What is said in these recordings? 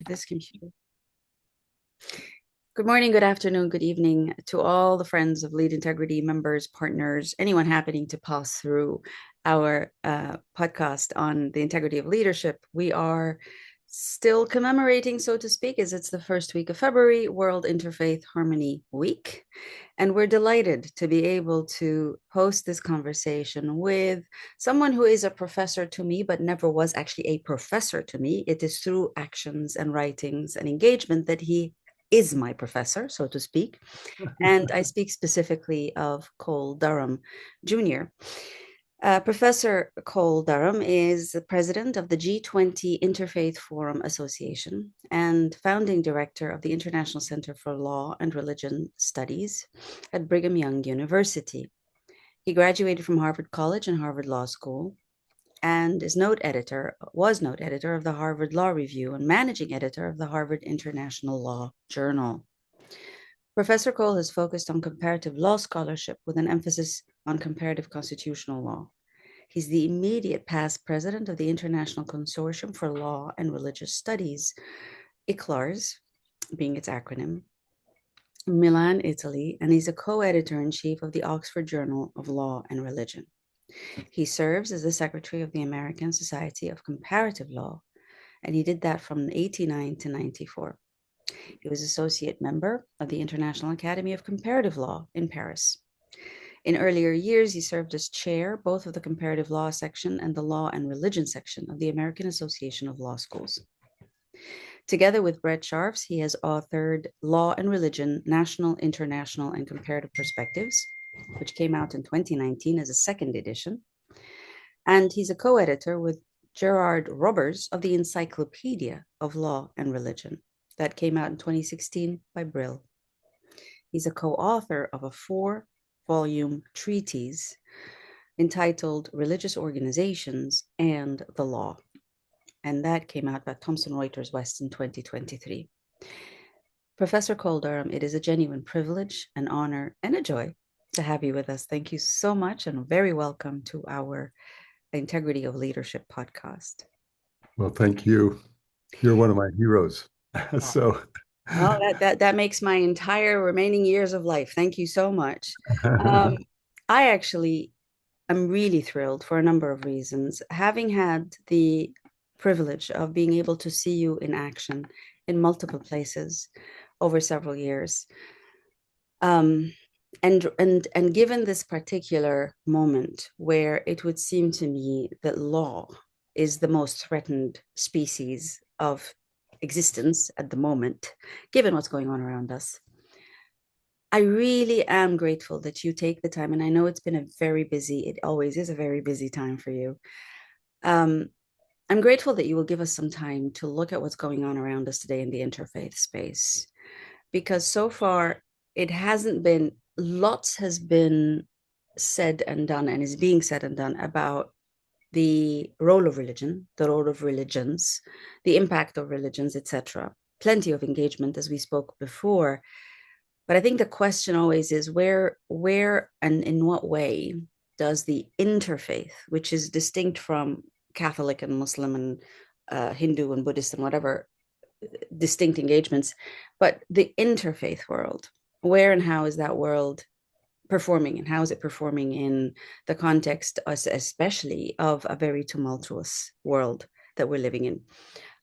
this computer. Good morning, good afternoon, good evening to all the friends of Lead Integrity members, partners, anyone happening to pass through our podcast on the integrity of leadership. We are still commemorating, so to speak, as it's the first week of February, World Interfaith Harmony Week. And we're delighted to be able to host this conversation with someone who is a professor to me, but never was actually a professor to me. It is through actions and writings and engagement that he is my professor, so to speak. And I speak specifically of Cole Durham Jr. Professor Cole Durham is the president of the G20 Interfaith Forum Association and founding director of the International Center for Law and Religion Studies at Brigham Young University. He graduated from Harvard College and Harvard Law School and was note editor of the Harvard Law Review and managing editor of the Harvard International Law Journal. Professor Cole has focused on comparative law scholarship with an emphasis on comparative constitutional law. He's the immediate past president of the International Consortium for Law and Religious Studies, ICLARS, being its acronym, Milan, Italy, and he's a co-editor-in-chief of the Oxford Journal of Law and Religion. He serves as the secretary of the American Society of Comparative Law, and he did that from 1989 to 1994. He was associate member of the International Academy of Comparative Law in Paris. In earlier years, he served as chair both of the Comparative Law Section and the Law and Religion Section of the American Association of Law Schools. Together with Brett Scharffs, he has authored Law and Religion, National, International, and Comparative Perspectives, which came out in 2019 as a second edition. And he's a co-editor with Gerhard Robbers of the Encyclopedia of Law and Religion that came out in 2016 by Brill. He's a co-author of a 4-volume treatise entitled Religious Organizations and the Law. And that came out by Thomson Reuters West in 2023. Professor Cole Durham, it is a genuine privilege, an honor, and a joy to have you with us. Thank you so much and very welcome to our Integrity of Leadership podcast. Well, thank you. You're one of my heroes. So well, that makes my entire remaining years of life. Thank you so much. I actually am really thrilled for a number of reasons. Having had the privilege of being able to see you in action in multiple places over several years. And given this particular moment where it would seem to me that law is the most threatened species of existence at the moment, given what's going on around us, I really am grateful that you take the time. And I know it's been it always is a very busy time for you. I'm grateful that you will give us some time to look at what's going on around us today in the interfaith space, because so far it hasn't been, lots has been said and done and is being said and done about the role of religion, the role of religions, the impact of religions, etc. Plenty of engagement, as we spoke before. But I think the question always is where and in what way does the interfaith, which is distinct from Catholic and Muslim and Hindu and Buddhist and whatever distinct engagements, but the interfaith world, where and how is that world performing, and how is it performing in the context, especially of a very tumultuous world that we're living in?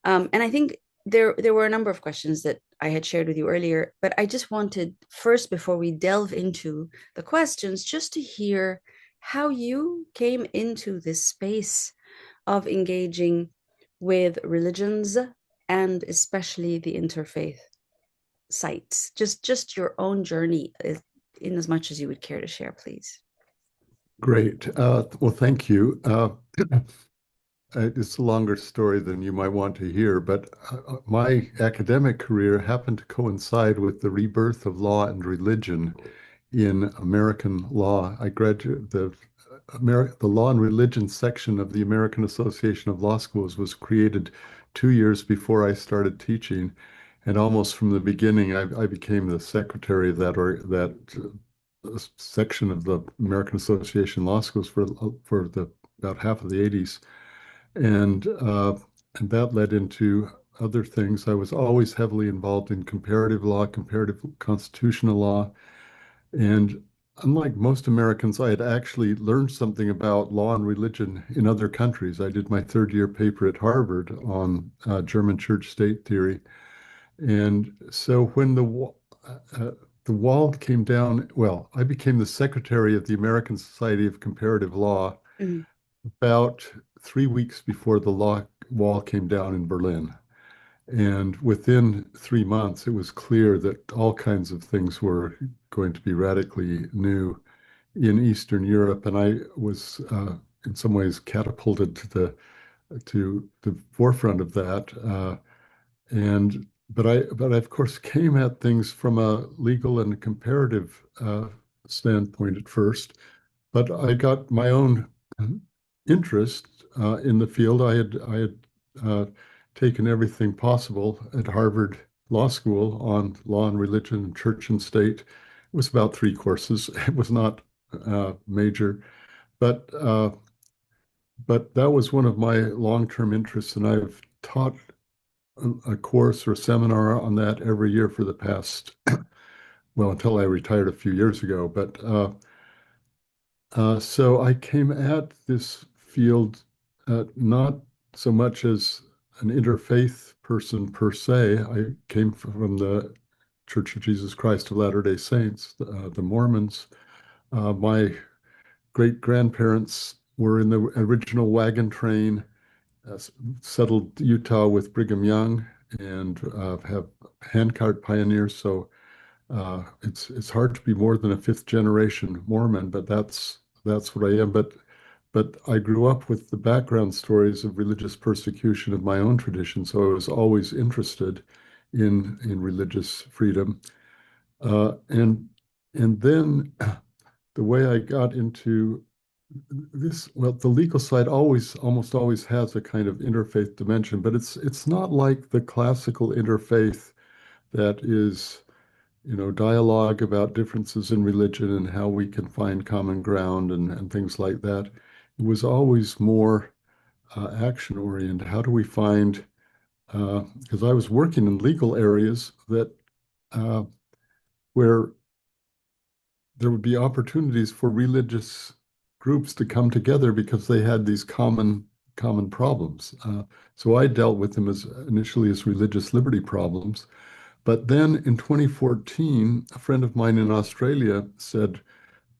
And I think there were a number of questions that I had shared with you earlier, but I just wanted first, before we delve into the questions, just to hear how you came into this space of engaging with religions and especially the interfaith sites. Just your own journey, in as much as you would care to share, please. Great. Well, thank you. It's a longer story than you might want to hear, but my academic career happened to coincide with the rebirth of law and religion in American law. I graduated the Law and Religion section of the American Association of Law Schools was created 2 years before I started teaching, and almost from the beginning, I became the secretary of that section of the American Association of Law Schools for about half of the 80s. And that led into other things, I was always heavily involved in comparative law, comparative constitutional law. And unlike most Americans, I had actually learned something about law and religion in other countries. I did my third year paper at Harvard on German church state theory. And so when the wall came down, well, I became the secretary of the American Society of Comparative Law Mhm. about 3 weeks before the wall came down in Berlin. And within 3 months, it was clear that all kinds of things were going to be radically new in Eastern Europe. And I was, in some ways, catapulted to the forefront of that. But I of course came at things from a legal and comparative standpoint at first. But I got my own interest in the field. I had uh, taken everything possible at Harvard Law School on law and religion and church and state. It was about 3 courses. It was not major, but but that was one of my long-term interests, and I've taught a course or a seminar on that every year for the past, well, until I retired a few years ago. So I came at this field not so much as an interfaith person per se. I came from the Church of Jesus Christ of Latter-day Saints, the Mormons. My great-grandparents were in the original wagon train, uh, settled Utah with Brigham Young, and have handcart pioneers. So it's hard to be more than a fifth generation Mormon, but that's what I am. But I grew up with the background stories of religious persecution of my own tradition, so I was always interested in religious freedom. And then the way I got into this, well, the legal side almost always has a kind of interfaith dimension, but it's not like the classical interfaith that is, dialogue about differences in religion and how we can find common ground and things like that. It was always more action oriented. How do we find, because I was working in legal areas that uh, where there would be opportunities for religious groups to come together because they had these common problems. So I dealt with them as initially as religious liberty problems. But then in 2014, a friend of mine in Australia said,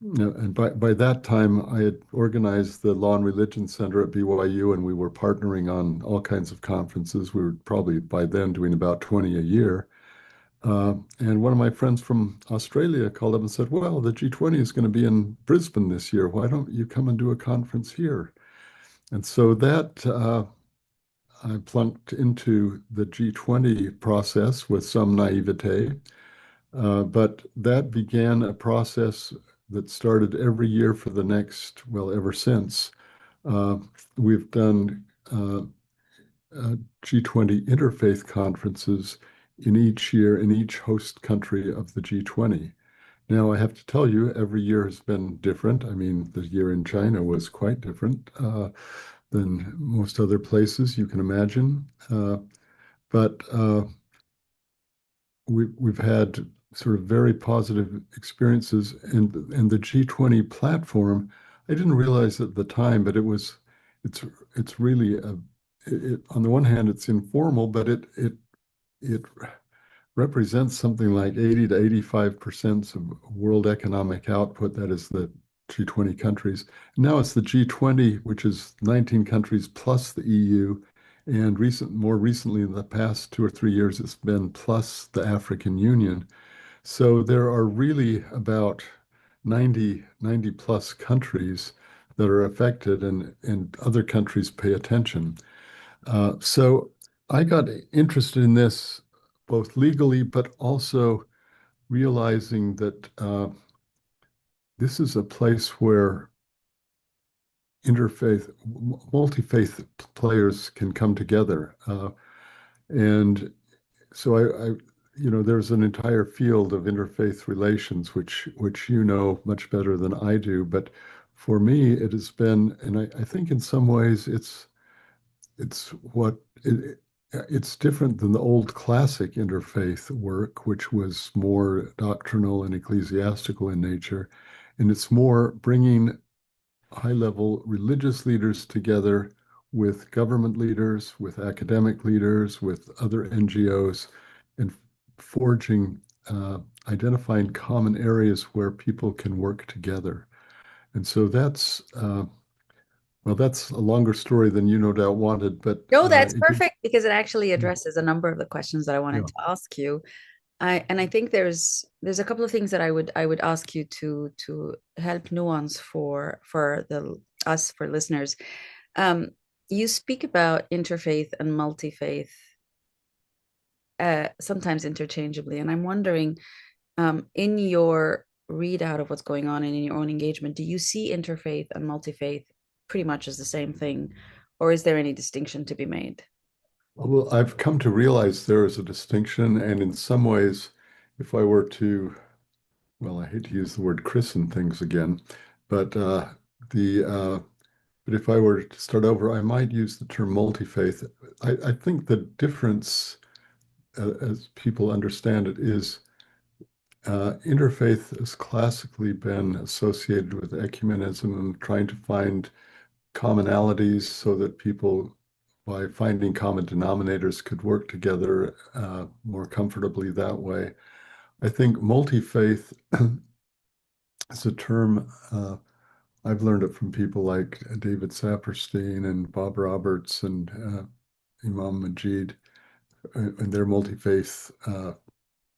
and by that time I had organized the Law and Religion Center at BYU, and we were partnering on all kinds of conferences. We were probably by then doing about 20 a year. And one of my friends from Australia called up and said, well, the G20 is going to be in Brisbane this year. Why don't you come and do a conference here? And so that I plunked into the G20 process with some naivete. But that began a process that started every year for the next, well, ever since. Uh, we've done G20 interfaith conferences in each year in each host country of the G20. Now, I have to tell you, every year has been different. I mean, the year in China was quite different than most other places you can imagine. But we've had sort of very positive experiences, and the G20 platform. I didn't realize at the time, but it's it's really on the one hand it's informal, but it represents something like 80 to 85% of world economic output. That is the G20 countries. Now it's the G20, which is 19 countries plus the EU. And more recently, in the past 2 or 3 years, it's been plus the African Union. So there are really about 90 plus countries that are affected, and other countries pay attention. So I got interested in this both legally, but also realizing that this is a place where multi-faith players can come together. And so there's an entire field of interfaith relations, which you know much better than I do. But for me, it has been, and I think in some ways it's what it's different than the old classic interfaith work, which was more doctrinal and ecclesiastical in nature. And it's more bringing high-level religious leaders together with government leaders, with academic leaders, with other NGOs, and forging, identifying common areas where people can work together. And so that's a longer story than you no doubt wanted, but No, that's it gives, perfect because it actually addresses a number of the questions that I wanted yeah. to ask you. I think there's a couple of things that I would ask you to help nuance for the us for listeners. Um, you speak about interfaith and multi-faith sometimes interchangeably, and I'm wondering, in your readout of what's going on and in your own engagement, do you see interfaith and multi-faith pretty much as the same thing, or is there any distinction to be made? Well, I've come to realize there is a distinction, and in some ways, if I were to, well, I hate to use the word christen things again, but the but if I were to start over, I might use the term multi-faith. I think the difference, as people understand it, is interfaith has classically been associated with ecumenism and trying to find commonalities so that people, by finding common denominators, could work together more comfortably that way. I think multi-faith is a term, I've learned it from people like David Saperstein and Bob Roberts and Imam Majid and their multi-faith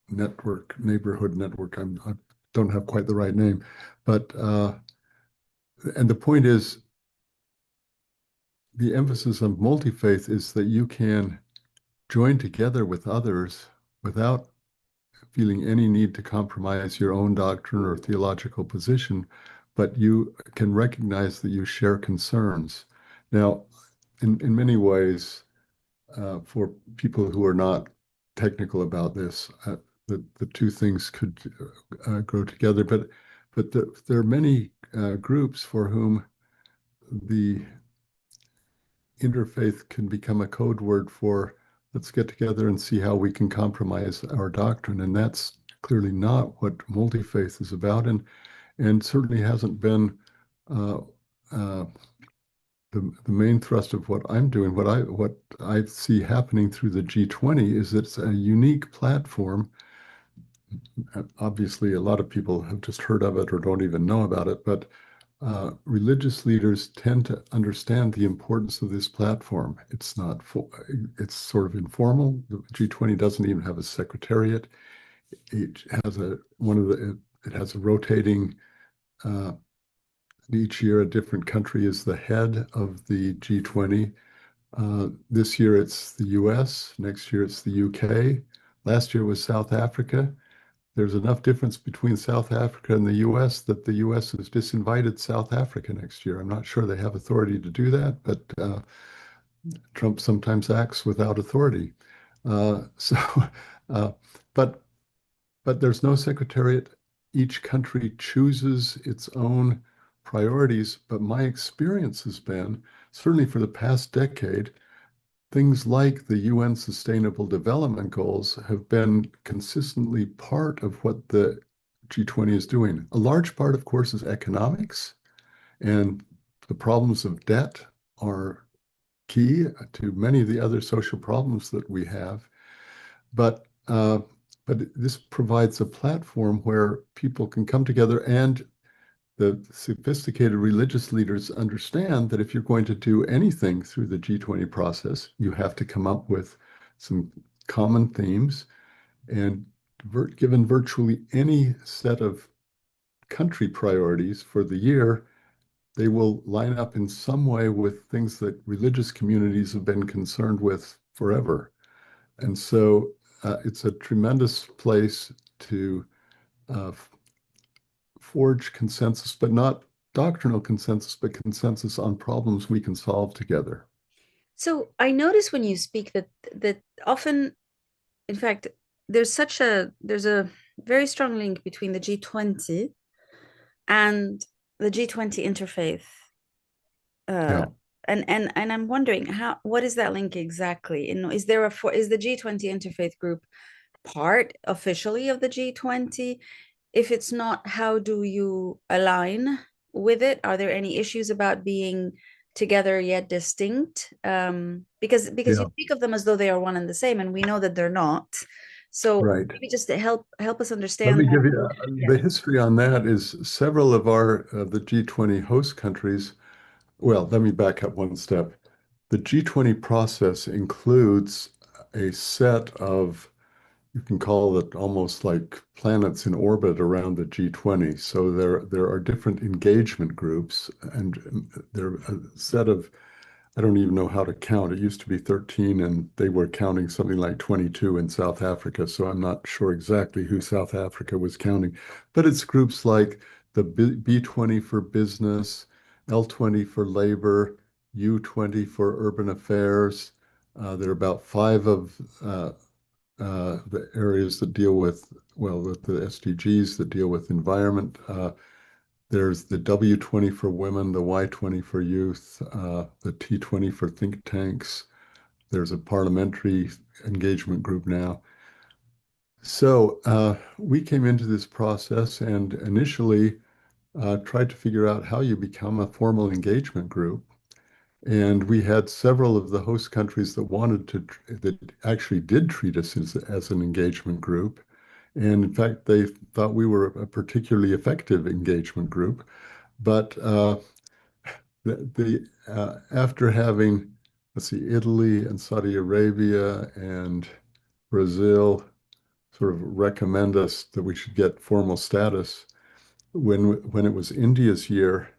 network, neighborhood network. I don't have quite the right name, but and the point is, the emphasis on multi-faith is that you can join together with others without feeling any need to compromise your own doctrine or theological position, but you can recognize that you share concerns. Now, in many ways, for people who are not technical about this, the two things could grow together. But there are many groups for whom the interfaith can become a code word for let's get together and see how we can compromise our doctrine. And that's clearly not what multi-faith is about, and certainly hasn't been uh, uh, the main thrust of what I'm doing. What I see happening through the G20 is it's a unique platform. Obviously, a lot of people have just heard of it or don't even know about it, but religious leaders tend to understand the importance of this platform. It's not, it's sort of informal. The G20 doesn't even have a secretariat. It has it has a rotating, uh, each year a different country is the head of the G20. This year it's the US, next year it's the UK. Last year was South Africa. There's enough difference between South Africa and the US that the US has disinvited South Africa next year. I'm not sure they have authority to do that, but Trump sometimes acts without authority. So, uh, but there's no secretariat. Each country chooses its own priorities. But my experience has been, certainly for the past decade, things like the UN Sustainable Development Goals have been consistently part of what the G20 is doing. A large part, of course, is economics, and the problems of debt are key to many of the other social problems that we have. But this provides a platform where people can come together, and the sophisticated religious leaders understand that if you're going to do anything through the G20 process, you have to come up with some common themes. And given virtually any set of country priorities for the year, they will line up in some way with things that religious communities have been concerned with forever. And so it's a tremendous place to uh, forge consensus, but not doctrinal consensus, but consensus on problems we can solve together. So I notice when you speak that often, in fact, there's a very strong link between the G20 and the G20 Interfaith uh, Yeah. and I'm wondering what is that link exactly? And is the G20 Interfaith Group part officially of the G20? If it's not, how do you align with it? Are there any issues about being together yet distinct? Because you Yeah, speak of them as though they are one and the same, and we know that they're not. So right. maybe just to help us Let understand me that. give you Yeah. the history on that is several of the G20 host countries. Well, let me back up one step. The G20 process includes a set of, you can call it almost like planets in orbit around the G20. So there are different engagement groups, and there are a set of, I don't even know how to count. It used to be 13, and they were counting something like 22 in South Africa. So I'm not sure exactly who South Africa was counting. But it's groups like the B20 for business, L20 for labor, U20 for urban affairs. There are about five of the areas that deal with, well, with the SDGs that deal with environment. There's the W20 for women, the Y20 for youth, the T20 for think tanks. There's a parliamentary engagement group now. So we came into this process and initially tried to figure out how you become a formal engagement group. And we had several of the host countries that that actually did treat us as an engagement group. And in fact, they thought we were a particularly effective engagement group. But after having, let's see, Italy and Saudi Arabia and Brazil sort of recommend us that we should get formal status, when it was India's year,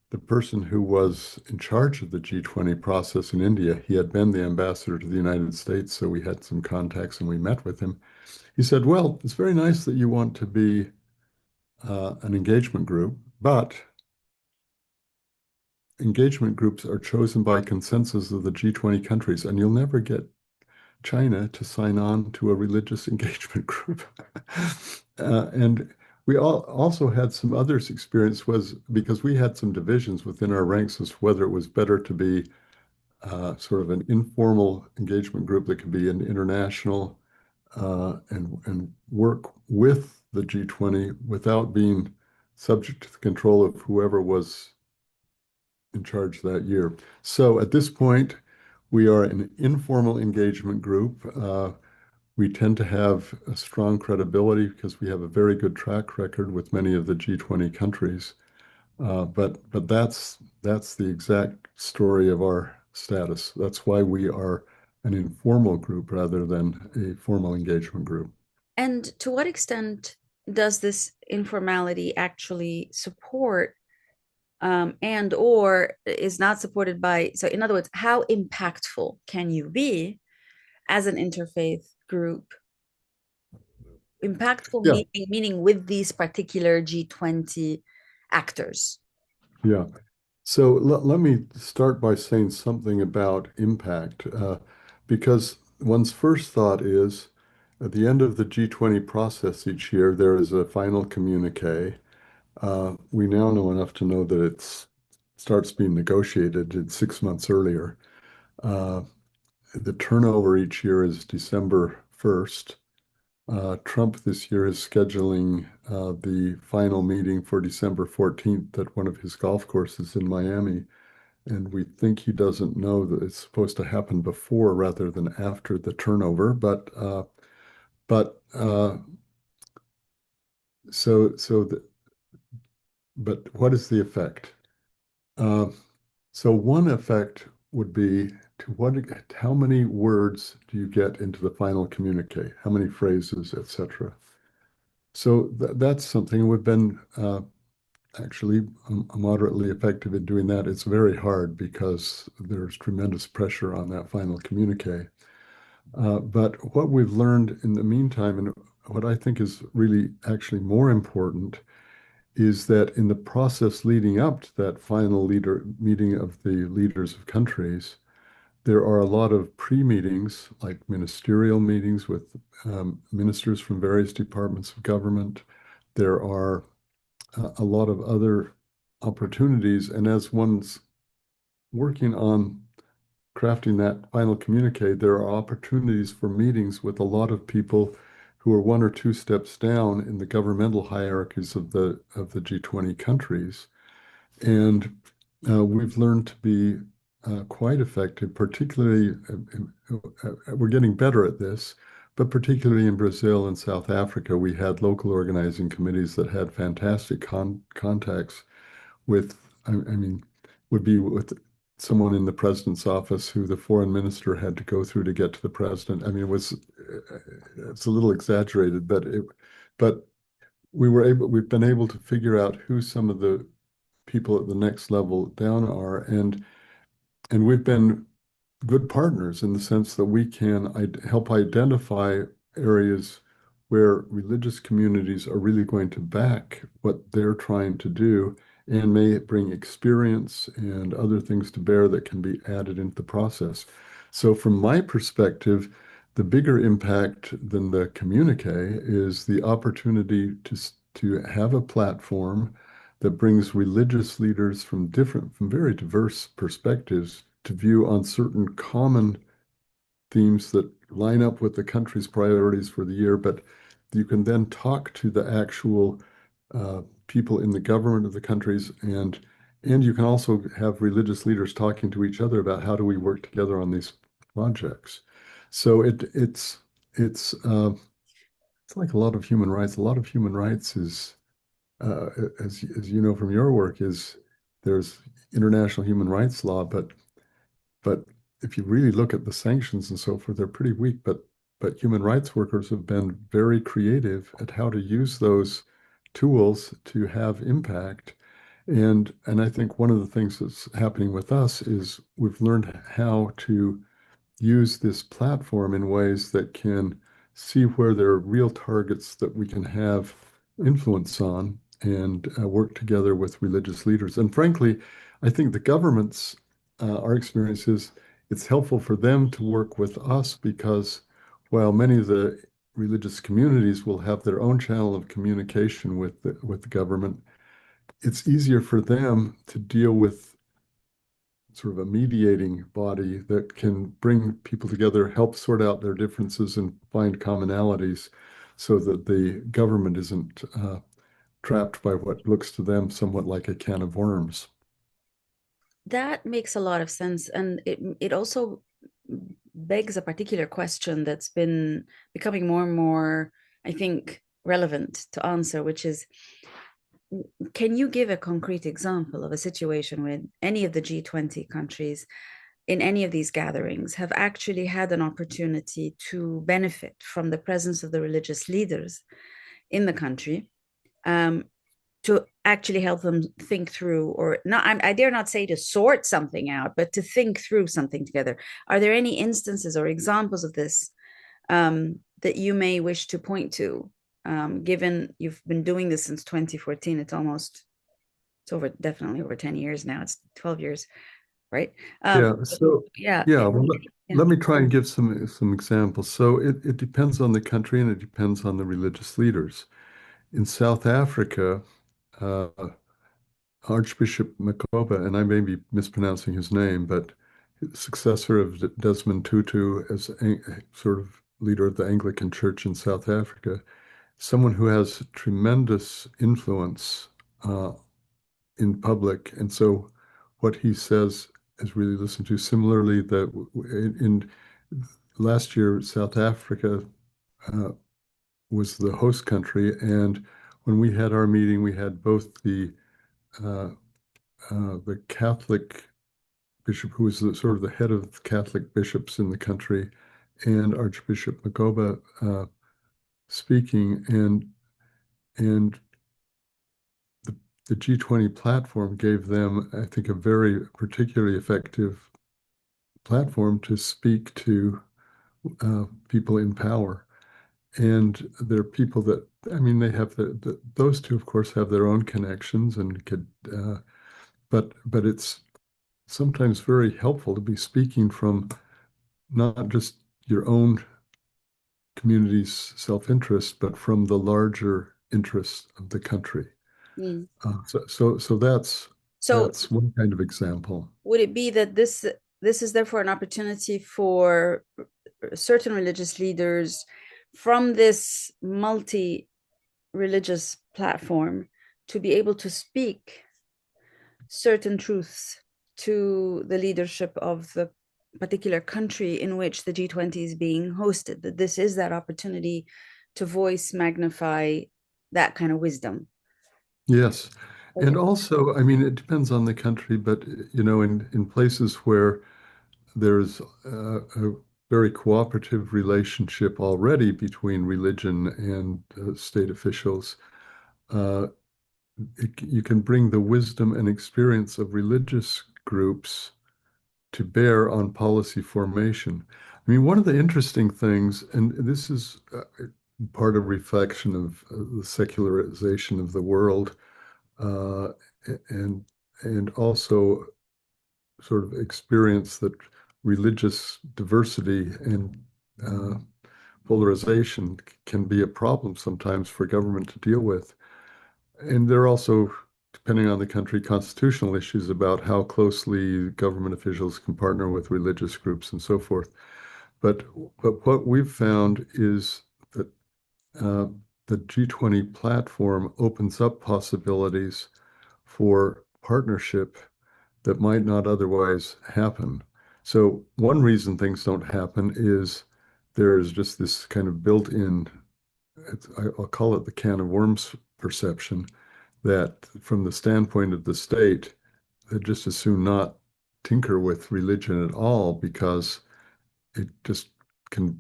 the person who was in charge of the G20 process in India, he had been the ambassador to the United States, so we had some contacts and we met with him. He said, "Well, it's very nice that you want to be an engagement group, but engagement groups are chosen by consensus of the G20 countries, and you'll never get China to sign on to a religious engagement group." And we also had some others experience was because we had some divisions within our ranks as to whether it was better to be sort of an informal engagement group that could be an international and work with the G20 without being subject to the control of whoever was in charge that year. So at this point, we are an informal engagement group. We tend to have a strong credibility because we have a very good track record with many of the G20 countries. But that's the exact story of our status. That's why we are an informal group rather than a formal engagement group. And to what extent does this informality actually support and or is not supported by, so in other words, how impactful can you be as an interfaith group? Impactful Yeah, meaning with these particular G20 actors. yeah. So let me start by saying something about impact, because one's first thought is at the end of the G20 process each year, there is a final communique. We now know enough to know that it starts being negotiated 6 months earlier. Uh, the turnover each year is December 1st. Trump this year is scheduling the final meeting for December 14th at one of his golf courses in Miami. And we think he doesn't know that it's supposed to happen before rather than after the turnover. But so so the, but what is the effect? Uh, so one effect would be how many words do you get into the final communique? How many phrases, etc. So that's something we've been actually moderately effective in doing that. It's very hard because there's tremendous pressure on that final communique. But what we've learned in the meantime, and what I think is really actually more important, is that in the process leading up to that final leader meeting of the leaders of countries, there are a lot of pre-meetings, like ministerial meetings with ministers from various departments of government. There are a lot of other opportunities, and as one's working on crafting that final communique, there are opportunities for meetings with a lot of people who are one or two steps down in the governmental hierarchies of the G20 countries. And we've learned to be quite effective, particularly, we're getting better at this, but particularly in Brazil and South Africa, we had local organizing committees that had fantastic contacts with, I mean, would be with someone in the president's office who the foreign minister had to go through to get to the president. I mean, it's a little exaggerated, but we've been able to figure out who some of the people at the next level down are, and we've been good partners in the sense that we can help identify areas where religious communities are really going to back what they're trying to do and may bring experience and other things to bear that can be added into the process. So from my perspective, the bigger impact than the communique is the opportunity to have a platform that brings religious leaders from very diverse perspectives to view on certain common themes that line up with the country's priorities for the year, but you can then talk to the actual people in the government of the countries, and you can also have religious leaders talking to each other about how do we work together on these projects. So it's like a lot of human rights. A lot of human rights is as you know from your work, is there's international human rights law, but if you really look at the sanctions and so forth, they're pretty weak. But human rights workers have been very creative at how to use those tools to have impact. And I think one of the things that's happening with us is we've learned how to use this platform in ways that can see where there are real targets that we can have influence on and work together with religious leaders. And frankly, I think the governments, our experience is it's helpful for them to work with us because while many of the religious communities will have their own channel of communication with the government, it's easier for them to deal with sort of a mediating body that can bring people together, help sort out their differences and find commonalities so that the government isn't trapped by what looks to them somewhat like a can of worms. That makes a lot of sense. And it also begs a particular question that's been becoming more and more, I think, relevant to answer, which is, can you give a concrete example of a situation where any of the G20 countries in any of these gatherings have actually had an opportunity to benefit from the presence of the religious leaders in the country, to actually help them think through, or not, I dare not say to sort something out, but to think through something together? Are there any instances or examples of this that you may wish to point to? Given you've been doing this since 2014, definitely over 10 years now. It's 12 years, right? Yeah. So Yeah. yeah, well, Yeah. let me try and give some examples. So it depends on the country and it depends on the religious leaders. In South Africa, uh, Archbishop Makoba, and I may be mispronouncing his name, but successor of Desmond Tutu as sort of leader of the Anglican Church in South Africa, someone who has tremendous influence in public. And so what he says is really listened to. Similarly, that in last year, South Africa uh, was the host country. And when we had our meeting, we had both uh, the Catholic bishop, who was sort of the head of Catholic bishops in the country, and Archbishop Makoba speaking, and the G20 platform gave them, I think, a very particularly effective platform to speak to people in power. And there are people that, I mean, they have those two, of course, have their own connections and but it's sometimes very helpful to be speaking from not just your own community's self-interest, but from the larger interests of the country. Mm. So that's So That's one kind of example. would it be that this is therefore an opportunity for certain religious leaders from this multi-religious platform to be able to speak certain truths to the leadership of the particular country in which the G20 is being hosted, that this is that opportunity to voice, magnify that kind of wisdom? Yes. And Okay. also, I mean, it depends on the country, but in places where there's a very cooperative relationship already between religion and state officials, uh, you can bring the wisdom and experience of religious groups to bear on policy formation. I mean, one of the interesting things, and this is part of reflection of the secularization of the world, uh, and also sort of experience that religious diversity and uh, polarization can be a problem sometimes for government to deal with. And there are also, depending on the country, constitutional issues about how closely government officials can partner with religious groups and so forth. But what we've found is that uh, the G20 platform opens up possibilities for partnership that might not otherwise happen. So one reason things don't happen is there's just this kind of built-in, I'll call it the can of worms perception, that from the standpoint of the state, they just as soon not tinker with religion at all because it just can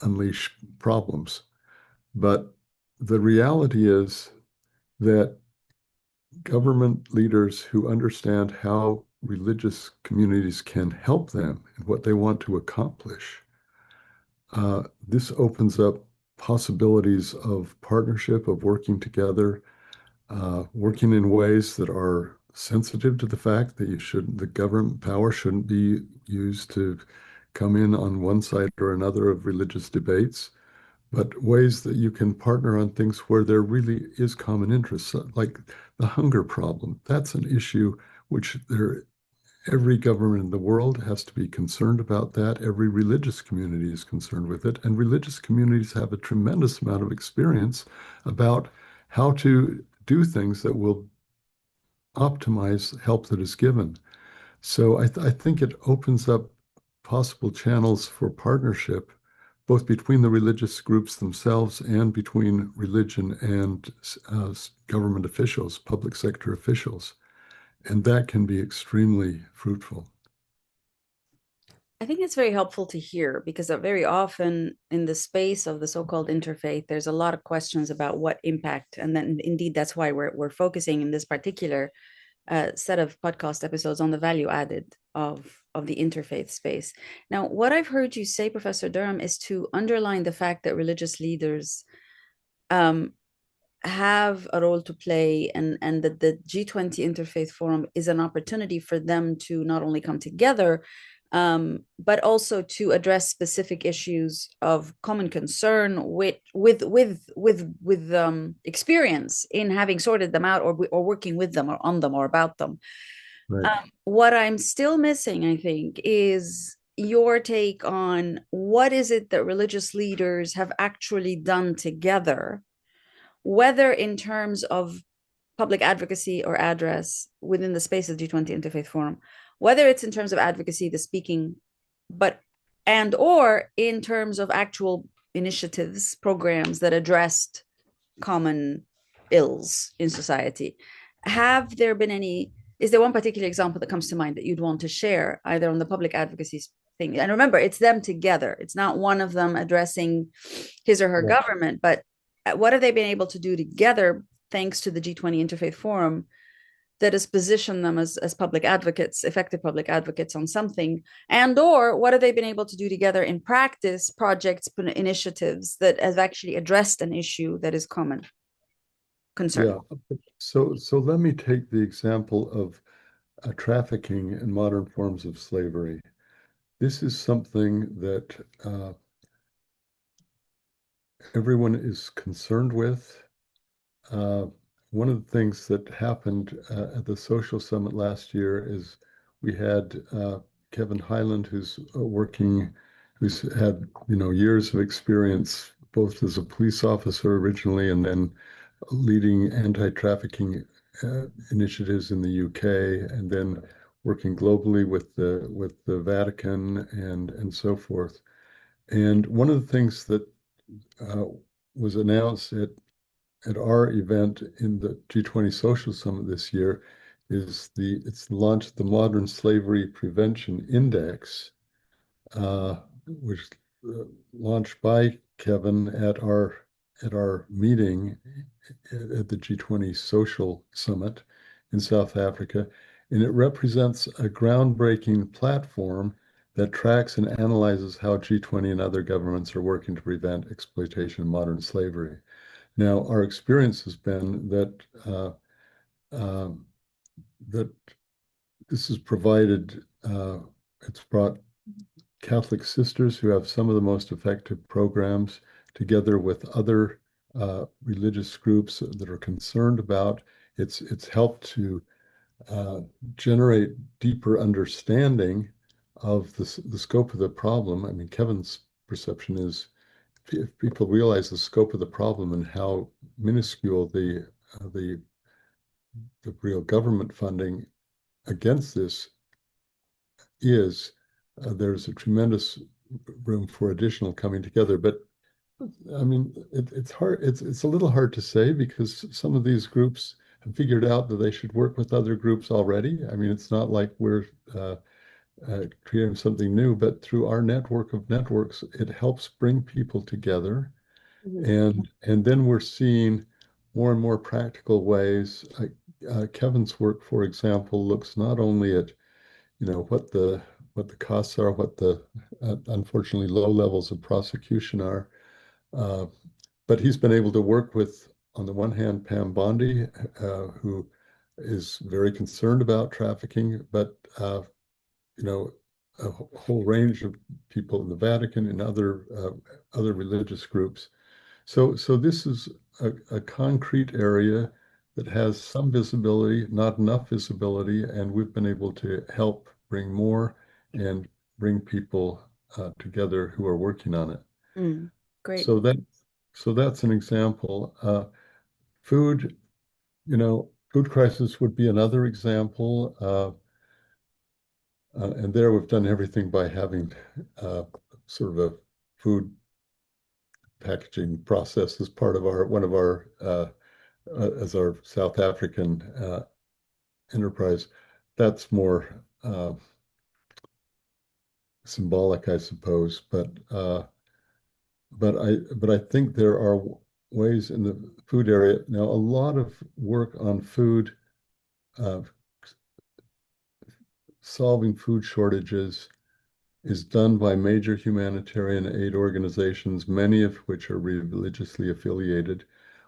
unleash problems. But the reality is that government leaders who understand how religious communities can help them and what they want to accomplish, this opens up possibilities of partnership, of working together, working in ways that are sensitive to the fact that the government power shouldn't be used to come in on one side or another of religious debates, but ways that you can partner on things where there really is common interest, like the hunger problem. That's an issue which every government in the world has to be concerned about that. Every religious community is concerned with it, and religious communities have a tremendous amount of experience about how to do things that will optimize help that is given. So I think it opens up possible channels for partnership, both between the religious groups themselves and between religion and government officials, public sector officials. And that can be extremely fruitful. I think it's very helpful to hear because very often in the space of the so-called interfaith, there's a lot of questions about what impact, and then indeed that's why we're focusing in this particular set of podcast episodes on the value added of the interfaith space. Now, what I've heard you say, Professor Durham, is to underline the fact that religious leaders um, have a role to play, and that the G20 Interfaith Forum is an opportunity for them to not only come together, but also to address specific issues of common concern with experience in having sorted them out, or working with them or on them or about them. Right. What I'm still missing, I think, is your take on what is it that religious leaders have actually done together, whether in terms of public advocacy or address within the space of the G20 Interfaith Forum, whether it's in terms of advocacy, the speaking, but and or in terms of actual initiatives, programs that addressed common ills in society. Have there been any? Is there one particular example that comes to mind that you'd want to share, either on the public advocacy thing? And remember, it's them together. It's not one of them addressing his or her Yeah. government, but what have they been able to do together, thanks to the G20 Interfaith Forum, that has positioned them as public advocates, effective public advocates on something? And or what have they been able to do together in practice, projects, initiatives that have actually addressed an issue that is common concern? Yeah. So let me take the example of trafficking and modern forms of slavery. This is something that everyone is concerned with. Uh, one of the things that happened at the social summit last year is we had Kevin Highland, who's had years of experience both as a police officer originally and then leading anti-trafficking initiatives in the UK, and then working globally with the Vatican and so forth. And one of the things that uh, was announced at our event in the G20 Social Summit this year is it's the launch of the Modern Slavery Prevention Index, which launched by Kevin at our meeting at the G20 Social Summit in South Africa, and it represents a groundbreaking platform that tracks and analyzes how G20 and other governments are working to prevent exploitation of modern slavery. Now, our experience has been that that this has provided it's brought Catholic sisters who have some of the most effective programs together with other religious groups that are concerned about. It's helped to generate deeper understanding of the scope of the problem. I mean, Kevin's perception is if people realize the scope of the problem and how minuscule the real government funding against this is, there's a tremendous room for additional coming together. But I mean, it's hard. It's a little hard to say because some of these groups have figured out that they should work with other groups already. I mean, it's not like we're creating something new, but through our network of networks, it helps bring people together. And then we're seeing more and more practical ways. Kevin's work, for example, looks not only at what the costs are, what the unfortunately low levels of prosecution are, uh, but he's been able to work with, on the one hand, Pam Bondi, who is very concerned about trafficking, but you know, a whole range of people in the Vatican and other religious groups. So this is a concrete area that has some visibility, not enough visibility, and we've been able to help bring more and bring people together who are working on it. Great. So that so that's an example. Food, food crisis would be another example. And there we've done everything by having sort of a food packaging process as part of one of our as our South African enterprise. That's more symbolic, I suppose. But I think there are ways in the food area now. A lot of work on food, uh, solving food shortages is done by major humanitarian aid organizations, many of which are religiously affiliated.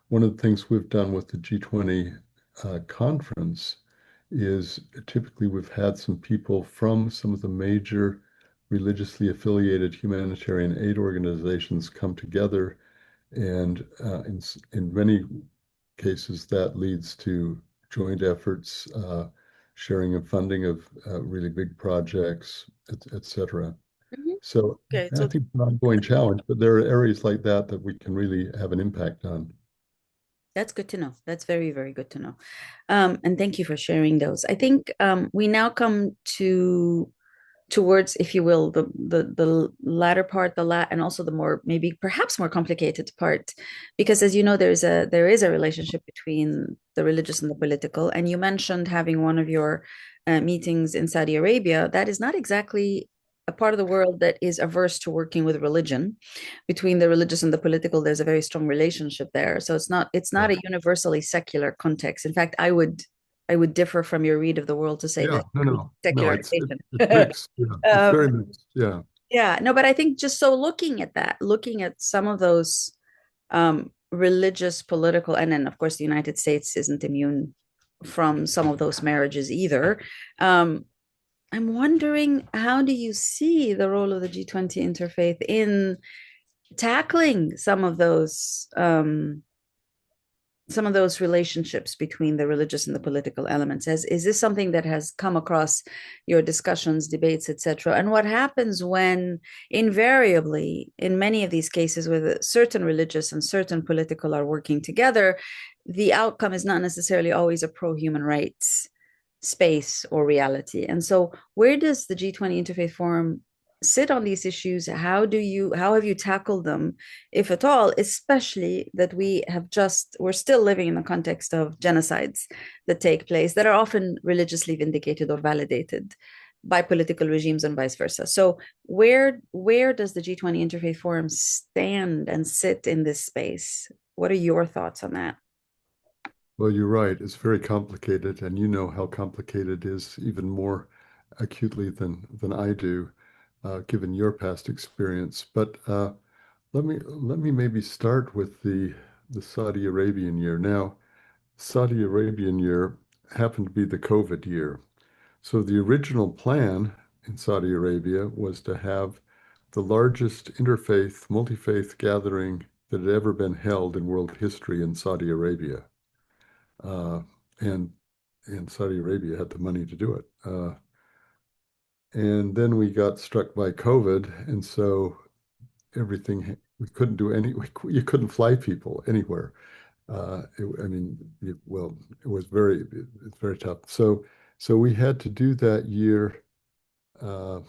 One of the things we've done with the G20 conference is typically we've had some people from some of the major religiously affiliated humanitarian aid organizations come together, and in many cases that leads to joint efforts, sharing of funding of really big projects, et cetera. So Okay, I so think it's an ongoing challenge, but there are areas like that we can really have an impact on. that's good to know. That's very, very good to know. And thank you for sharing those. I think we now come towards, if you will, the latter part, and also the more maybe perhaps more complicated part, because as you know, there is a relationship between the religious and the political. And you mentioned having one of your meetings in Saudi Arabia. That is not exactly a part of the world that is averse to working with religion. Between the religious and the political, there's a very strong relationship there. So it's not Yeah, a universally secular context. In fact, I would differ from your read of the world to say yeah, that no, secularization. it's mixed. Yeah, it's um, very mixed. Yeah, yeah, no, but I think just so looking at some of those religious, political, and then of course the United States isn't immune from some of those marriages either. Um, I'm wondering, how do you see the role of the G20 interfaith in tackling some of those some of those relationships between the religious and the political elements? Is this something that has come across your discussions, debates, etc.? And what happens when invariably, in many of these cases where certain religious and certain political are working together, the outcome is not necessarily always a pro-human rights space or reality. And so where does the G20 Interfaith Forum sit on these issues? How have you tackled them, if at all, especially that we're still living in the context of genocides that take place that are often religiously vindicated or validated by political regimes and vice versa. So where does the G20 Interfaith Forum stand and sit in this space? What are your thoughts on that? Well, you're right. It's very complicated, and you know how complicated it is even more acutely than I do, given your past experience. But let me maybe start with the Saudi Arabian year. Now, Saudi Arabian year happened to be the COVID year. So the original plan in Saudi Arabia was to have the largest interfaith, multi-faith gathering that had ever been held in world history in Saudi Arabia. Uh, and and Saudi Arabia had the money to do it. And then we got struck by COVID, and so everything we couldn't do you couldn't fly people anywhere. I mean, well, it's very tough. So we had to do that year uh,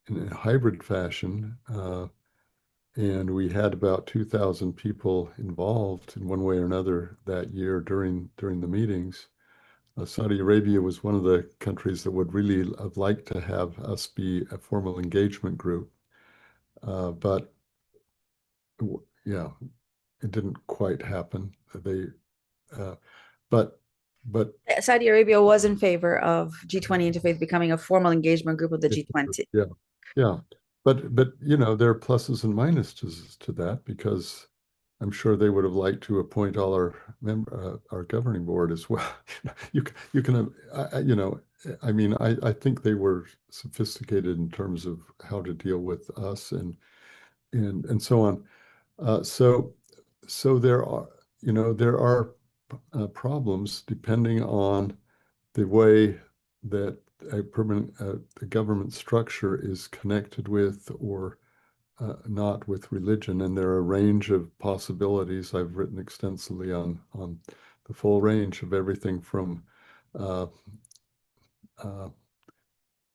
in a hybrid fashion, and we had about 2,000 people involved in one way or another that year during the meetings. Saudi Arabia was one of the countries that would really have liked to have us be a formal engagement group, but yeah, it didn't quite happen. Uh, but but Saudi Arabia was in favor of G20 Interfaith becoming a formal engagement group of the G20. yeah, yeah, but you know there are pluses and minuses to that because I'm sure they would have liked to appoint all our governing board as well. You can you know I mean I think they were sophisticated in terms of how to deal with us and so on. So there are problems depending on the way that a permanent the government structure is connected with or not with religion, and there are a range of possibilities. I've written extensively on the full range of everything from uh, uh,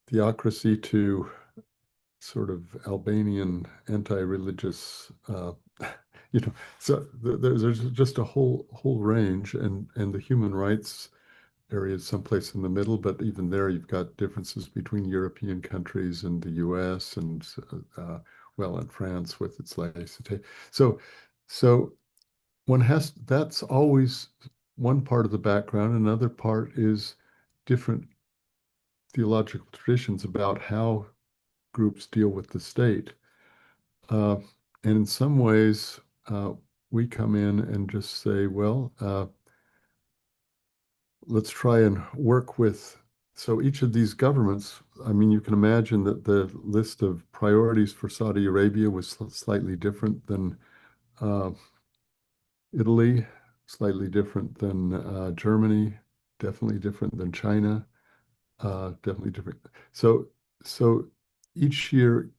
theocracy to sort of Albanian anti-religious, you know. So there's just a whole range, and the human rights area is someplace in the middle. But even there, you've got differences between European countries and the U.S. and well, and France with its laïcité. So so that's always one part of the background. Another part is different theological traditions about how groups deal with the state. Uh, and in some ways, we come in and just say, well, let's try and work with. So each of these governments, I mean, you can imagine that the list of priorities for Saudi Arabia was slightly different than uh, Italy, slightly different than Germany, definitely different than China, definitely different. So each year,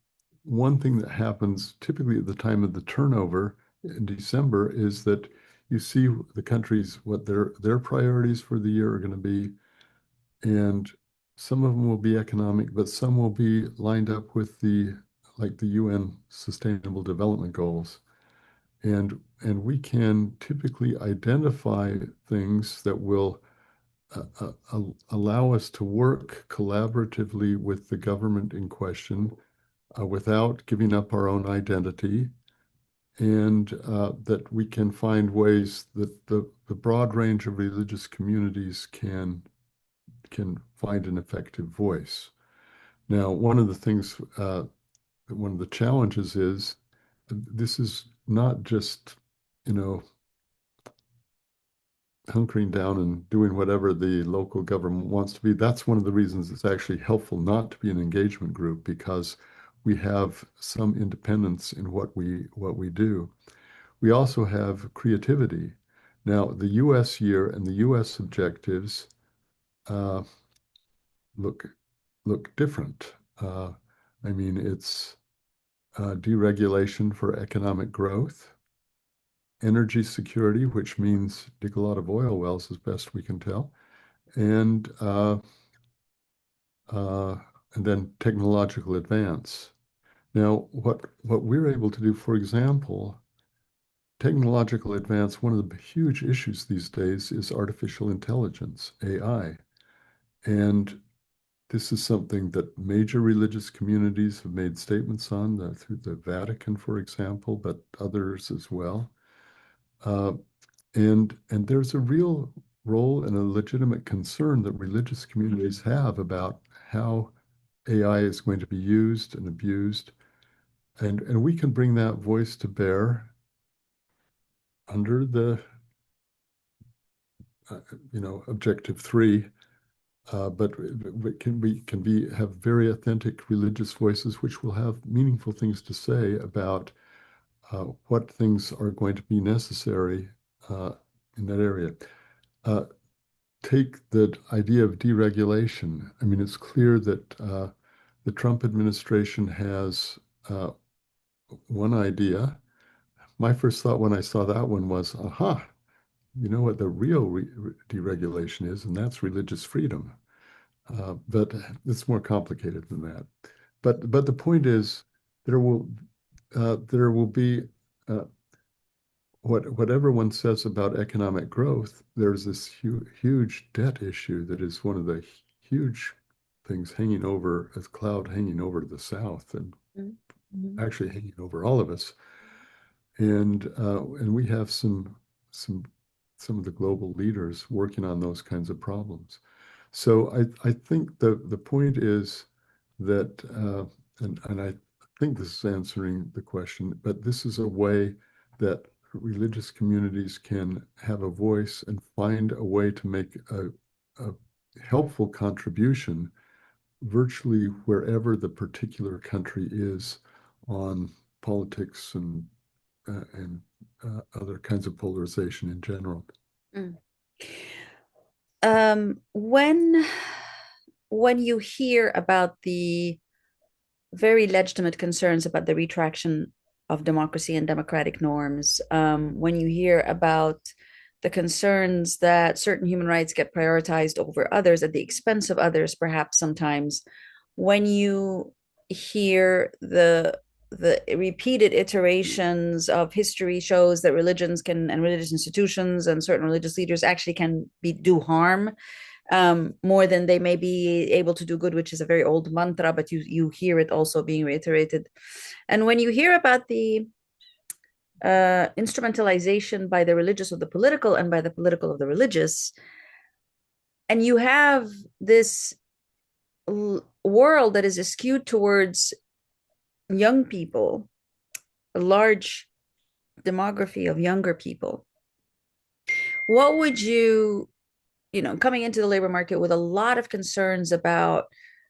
one thing that happens typically at the time of the turnover in December is that you see the countries, what their priorities for the year are going to be, and some of them will be economic, but some will be lined up with the UN Sustainable Development Goals. And we can typically identify things that will allow us to work collaboratively with the government in question without giving up our own identity, and that we can find ways that the broad range of religious communities can find an effective voice. Now, one of the challenges is this is not just, you know, hunkering down and doing whatever the local government wants to be. That's one of the reasons it's actually helpful not to be an engagement group because we have some independence in what we do. We also have creativity. Now, the U.S. year and the U.S. objectives uh, look different. I mean, it's deregulation for economic growth, energy security, which means dig a lot of oil wells as best we can tell, and uh, and then technological advance. Now, what we're able to do, for example, technological advance, one of the huge issues these days is artificial intelligence, AI. And this is something that major religious communities have made statements on, through the Vatican, for example, but others as well. Uh, and there's a real role and a legitimate concern that religious communities have about how AI is going to be used and abused. And we can bring that voice to bear under the objective three, but we can have very authentic religious voices, which will have meaningful things to say about what things are going to be necessary in that area. Uh, Take the idea of deregulation. I mean, it's clear that the Trump administration has one idea. My first thought when I saw that one was, aha, you know what the real deregulation is, and that's religious freedom. But it's more complicated than that. But the point is, there will be uh, whatever one says about economic growth. There's this huge debt issue that is one of the huge things hanging over, as cloud hanging over to the south, and Mhm. actually hanging over all of us. And we have some some of the global leaders working on those kinds of problems. So I think the point is that, and I think this is answering the question, but this is a way that religious communities can have a voice and find a way to make a helpful contribution virtually wherever the particular country is on politics and other kinds of polarization in general. Mm. Um, when when you hear about the very legitimate concerns about the retraction of democracy and democratic norms, when you hear about the concerns that certain human rights get prioritized over others at the expense of others, perhaps sometimes, when you hear the repeated iterations of history shows that religions can and religious institutions and certain religious leaders actually can do harm more than they may be able to do good, which is a very old mantra, but you hear it also being reiterated. And when you hear about the instrumentalization by the religious of the political and by the political of the religious, and you have this world that is skewed towards young people, a large demography of younger people, what would coming into the labor market with a lot of concerns about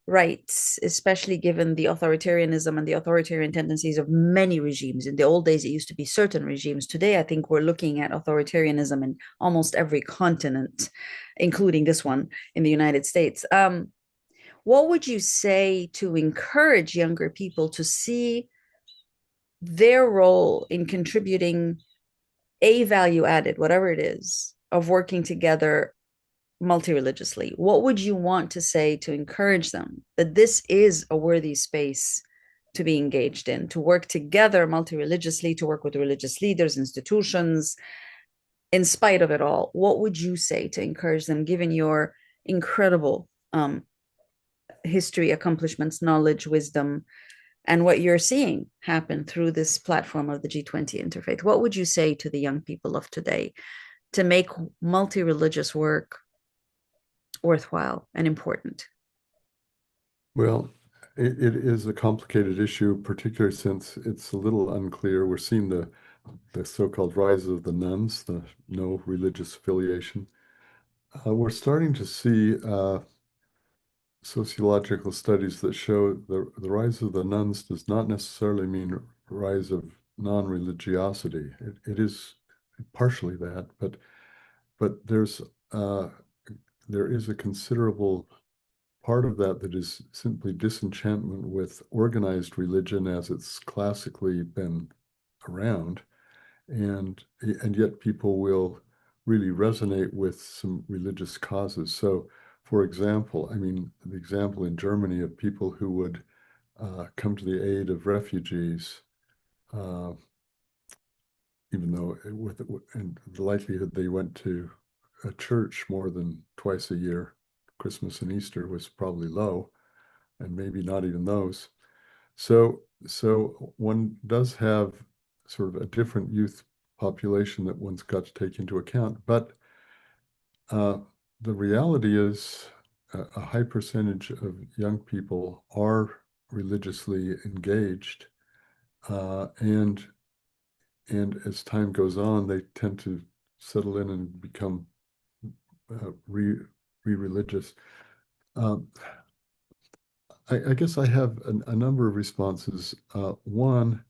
rights, especially given the authoritarianism and the authoritarian tendencies of many regimes. In the old days, it used to be certain regimes. Today, I think we're looking at authoritarianism in almost every continent, including this one in the United States. What would you say to encourage younger people to see their role in contributing a value added, whatever it is, of working together multi-religiously? What would you want to say to encourage them that this is a worthy space to be engaged in, to work together multi-religiously, to work with religious leaders, institutions, in spite of it all? What would you say to encourage them, given your incredible history, accomplishments, knowledge, wisdom, and what you're seeing happen through this platform of the G20 Interfaith? What would you say to the young people of today to make multi-religious work worthwhile and important? Well, it is a complicated issue, particularly since it's a little unclear. We're seeing the so-called rise of the nuns, the no religious affiliation. We're starting to see sociological studies that show the rise of the nuns does not necessarily mean rise of non-religiosity. It is partially that, but but there is a considerable part of that that is simply disenchantment with organized religion as it's classically been around, and yet people will really resonate with some religious causes. So, for example, I mean, the example in Germany of people who would come to the aid of refugees, uh, even though and the likelihood they went to a church more than twice a year, Christmas and Easter, was probably low, and maybe not even those. So one does have sort of a different youth population that one's got to take into account. But uh, the reality is a high percentage of young people are religiously engaged, and as time goes on, they tend to settle in and become re-religious. Um, I guess I have a number of responses. One,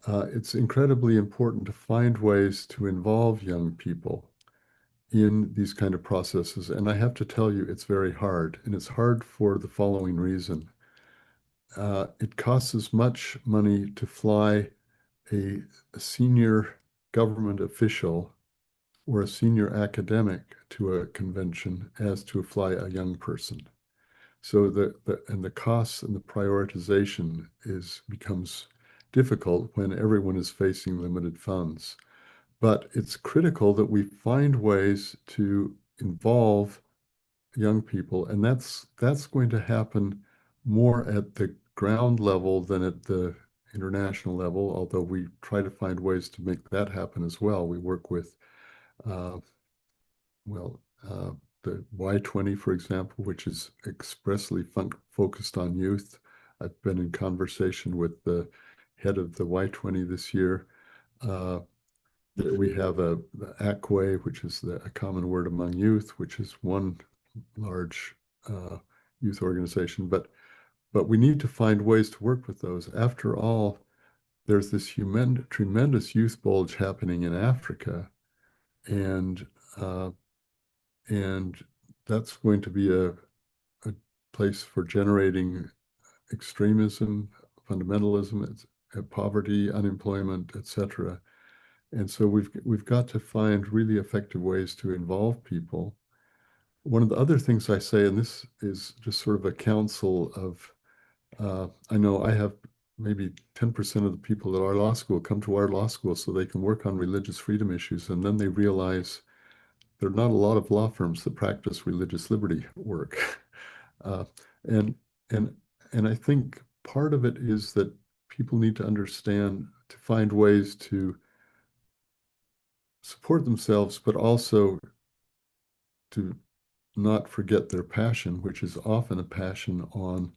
it's incredibly important to find ways to involve young people in these kind of processes. And I have to tell you, it's very hard. And it's hard for the following reason. It costs as much money to fly a senior government official or a senior academic to a convention as to fly a young person. So the costs and the prioritization becomes difficult when everyone is facing limited funds. But it's critical that we find ways to involve young people, and that's going to happen more at the ground level than at the international level, although we try to find ways to make that happen as well. We work with uh, well, the Y20, for example, which is expressly focused on youth. I've been in conversation with the head of the Y20 this year. Uh, we have the ACWA, which is a common word among youth, which is one large youth organization. But we need to find ways to work with those. After all, there's this tremendous youth bulge happening in Africa, and uh, and that's going to be a place for generating extremism, fundamentalism, poverty, unemployment, etc. And so we've got to find really effective ways to involve people. One of the other things I say, and this is just sort of a counsel of, I know I have maybe 10% of the people at our law school come to our law school so they can work on religious freedom issues, and then they realize there are not a lot of law firms that practice religious liberty work. Uh, and and and I think part of it is that people need to understand to find ways to support themselves, but also to not forget their passion, which is often a passion on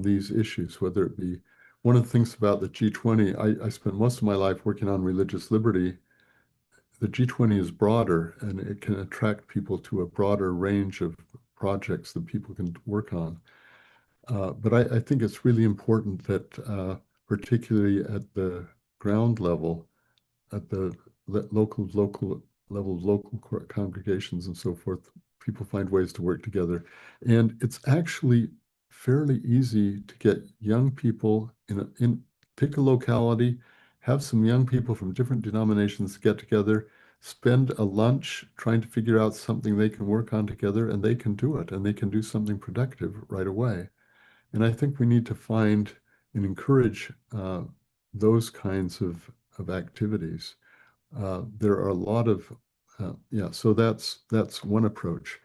these issues, whether it be one of the things about the G20, I spent most of my life working on religious liberty. The G20 is broader and it can attract people to a broader range of projects that people can work on. But I think it's really important that, particularly at the ground level, at the local level, local congregations and so forth, people find ways to work together. And it's actually fairly easy to get young people pick a locality, have some young people from different denominations get together, spend a lunch trying to figure out something they can work on together, and they can do it, and they can do something productive right away. And I think we need to find and encourage those kinds of activities. There are a lot of, yeah, so that's one approach.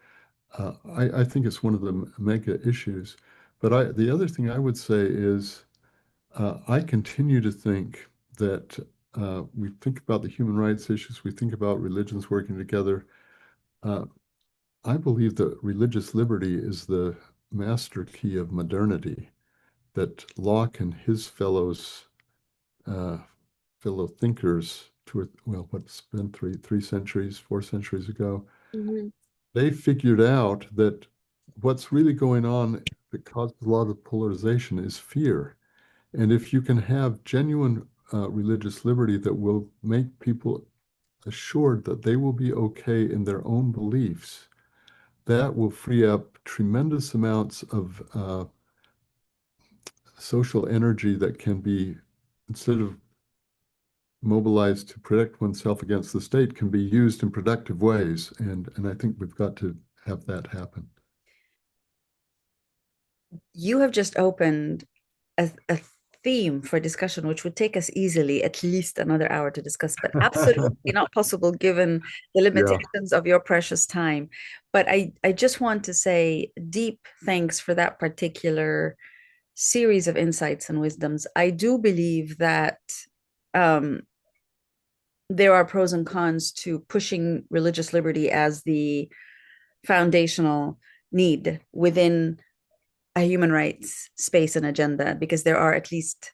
I think it's one of the mega issues. But the other thing I would say is I continue to think that we think about the human rights issues, we think about religions working together. Uh, I believe that religious liberty is the master key of modernity, that Locke and his uh, fellow thinkers, well, what's been 3 centuries, 4 centuries ago, Mhm. they figured out that what's really going on that causes a lot of polarization is fear. And if you can have genuine religious liberty that will make people assured that they will be okay in their own beliefs, that will free up tremendous amounts of social energy that can be, instead of mobilized to protect oneself against the state, can be used in productive ways. And I think we've got to have that happen. You have just opened a theme for discussion, which would take us easily at least another hour to discuss, but absolutely not possible given the Yeah. limitations of your precious time. But I just want to say deep thanks for that particular series of insights and wisdoms. I do believe that um, there are pros and cons to pushing religious liberty as the foundational need within a human rights space and agenda, because there are at least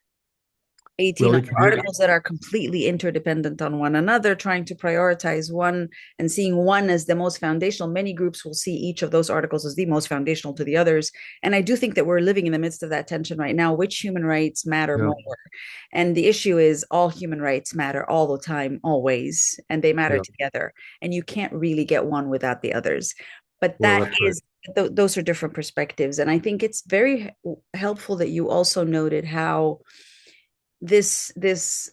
18 Well, articles that are completely interdependent on one another, trying to prioritize one and seeing one as the most foundational. Many groups will see each of those articles as the most foundational to the others. And I do think that we're living in the midst of that tension right now. Which human rights matter yeah, more? And the issue is all human rights matter all the time, always, and they matter yeah. together. And you can't really get one without the others. But Well, that that's right. is those are different perspectives. And I think it's very helpful that you also noted how this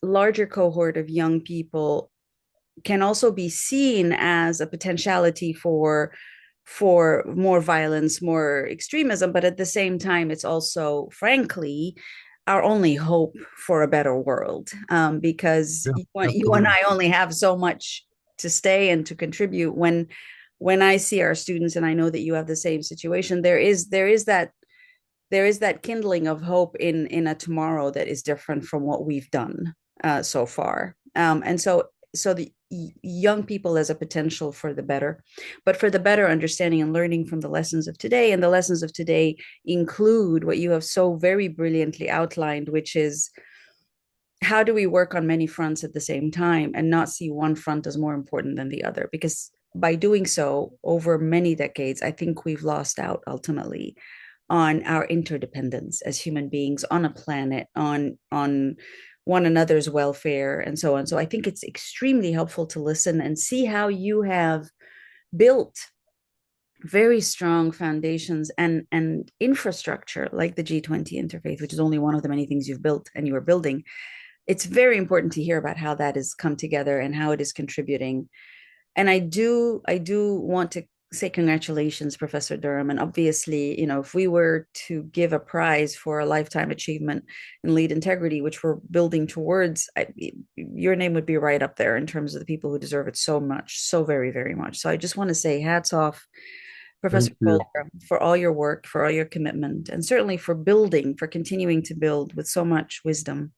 larger cohort of young people can also be seen as a potentiality for more violence, more extremism, but at the same time, it's also, frankly, our only hope for a better world, because Yeah, you and absolutely. I only have so much to stay and to contribute. When I see our students, and I know that you have the same situation, there is that kindling of hope in a tomorrow that is different from what we've done so far. And so the young people as a potential for the better, but for the better understanding and learning from the lessons of today. And the lessons of today include what you have so very brilliantly outlined, which is how do we work on many fronts at the same time and not see one front as more important than the other? Because by doing so over many decades, I think we've lost out ultimately on our interdependence as human beings on a planet, on one another's welfare, and so on. So I think it's extremely helpful to listen and see how you have built very strong foundations and infrastructure like the G20 interfaith, which is only one of the many things you've built and you are building. It's very important to hear about how that has come together and how it is contributing. And I do want to say congratulations, Professor Durham. And obviously, if we were to give a prize for a lifetime achievement in lead integrity, which we're building towards, your name would be right up there in terms of the people who deserve it so much, so very, very much. So I just want to say hats off, Professor Thank you. Calder, for all your work, for all your commitment, and certainly for building, for continuing to build with so much wisdom,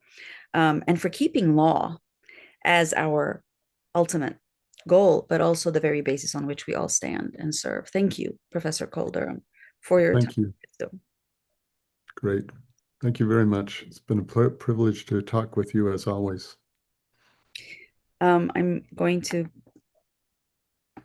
and for keeping law as our ultimate goal, but also the very basis on which we all stand and serve. Thank you, Professor Calder, for your time Thank you. and wisdom. Great. Thank you very much. It's been a privilege to talk with you as always. I'm going to